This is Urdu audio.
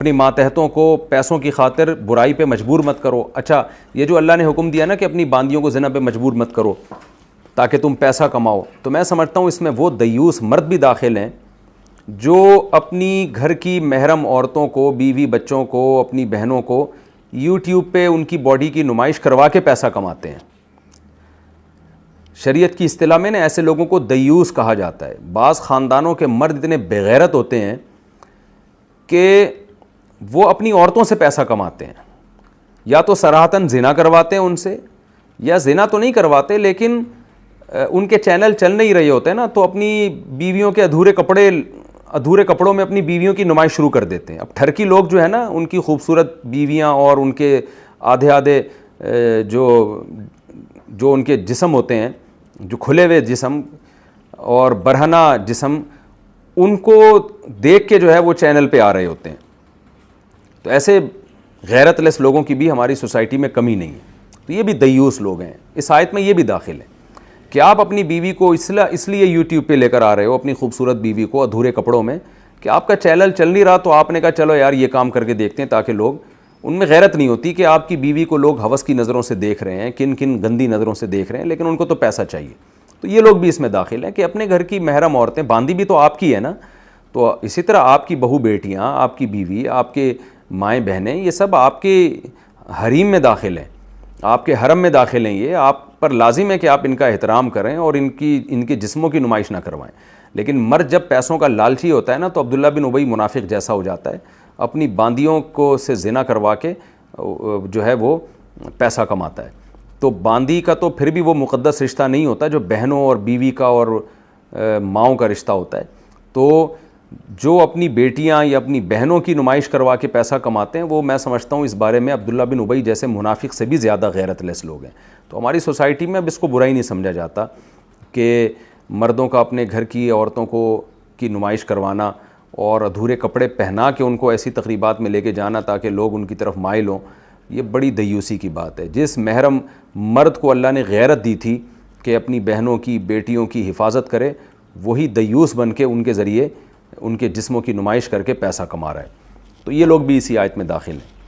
اپنی ماتحتوں کو پیسوں کی خاطر برائی پہ مجبور مت کرو. اچھا یہ جو اللہ نے حکم دیا نا کہ اپنی باندیوں کو زنا پہ مجبور مت کرو تاکہ تم پیسہ کماؤ, تو میں سمجھتا ہوں اس میں وہ دیوس مرد بھی داخل ہیں جو اپنی گھر کی محرم عورتوں کو, بیوی بچوں کو, اپنی بہنوں کو یوٹیوب پہ ان کی باڈی کی نمائش کروا کے پیسہ کماتے ہیں. شریعت کی اصطلاح میں نا ایسے لوگوں کو دیوس کہا جاتا ہے. بعض خاندانوں کے مرد اتنے بےغیرت ہوتے ہیں کہ وہ اپنی عورتوں سے پیسہ کماتے ہیں, یا تو صراحتاً زنا کرواتے ہیں ان سے, یا زنا تو نہیں کرواتے لیکن ان کے چینل چل نہیں رہے ہوتے ہیں نا, تو اپنی بیویوں کے ادھورے کپڑوں میں اپنی بیویوں کی نمائش شروع کر دیتے ہیں. اب ٹھرکی لوگ جو ہے نا, ان کی خوبصورت بیویاں اور ان کے آدھے جو ان کے جسم ہوتے ہیں, جو کھلے ہوئے جسم اور برہنہ جسم, ان کو دیکھ کے جو ہے وہ چینل پہ آ رہے ہوتے ہیں. تو ایسے غیرت لیس لوگوں کی بھی ہماری سوسائٹی میں کمی نہیں ہے. تو یہ بھی دیوس لوگ ہیں. اس آیت میں یہ بھی داخل ہے کہ آپ اپنی بیوی کو اس لیے یوٹیوب پہ لے کر آ رہے ہو, اپنی خوبصورت بیوی کو ادھورے کپڑوں میں, کہ آپ کا چینل چل نہیں رہا تو آپ نے کہا چلو یار یہ کام کر کے دیکھتے ہیں, تاکہ لوگ, ان میں غیرت نہیں ہوتی کہ آپ کی بیوی کو لوگ ہوس کی نظروں سے دیکھ رہے ہیں, کن کن گندی نظروں سے دیکھ رہے ہیں, لیکن ان کو تو پیسہ چاہیے. تو یہ لوگ بھی اس میں داخل ہیں کہ اپنے گھر کی محرم عورتیں, باندی بھی تو آپ کی ہے نا, تو اسی طرح آپ کی بہو بیٹیاں, آپ کی بیوی, آپ کے مائیں بہنیں, یہ سب آپ کے حریم میں داخل ہیں, آپ کے حرم میں داخل ہیں. یہ آپ پر لازم ہے کہ آپ ان کا احترام کریں اور ان کے جسموں کی نمائش نہ کروائیں. لیکن مرد جب پیسوں کا لالچی ہوتا ہے نا, تو عبداللہ بن ابی منافق جیسا ہو جاتا ہے, اپنی باندیوں کو سے زنا کروا کے جو ہے وہ پیسہ کماتا ہے. تو باندی کا تو پھر بھی وہ مقدس رشتہ نہیں ہوتا جو بہنوں اور بیوی کا اور ماؤں کا رشتہ ہوتا ہے. تو جو اپنی بیٹیاں یا اپنی بہنوں کی نمائش کروا کے پیسہ کماتے ہیں, وہ میں سمجھتا ہوں اس بارے میں عبداللہ بن ابی جیسے منافق سے بھی زیادہ غیرت لیس لوگ ہیں. تو ہماری سوسائٹی میں اب اس کو برائی نہیں سمجھا جاتا کہ مردوں کا اپنے گھر کی عورتوں کی نمائش کروانا اور ادھورے کپڑے پہنا کے ان کو ایسی تقریبات میں لے کے جانا تاکہ لوگ ان کی طرف مائل ہوں. یہ بڑی دیوسی کی بات ہے. جس محرم مرد کو اللہ نے غیرت دی تھی کہ اپنی بہنوں کی, بیٹیوں کی حفاظت کرے, وہی دیوس بن کے ان کے ذریعے ان کے جسموں کی نمائش کر کے پیسہ کما رہا ہے. تو یہ لوگ بھی اسی آیت میں داخل ہیں.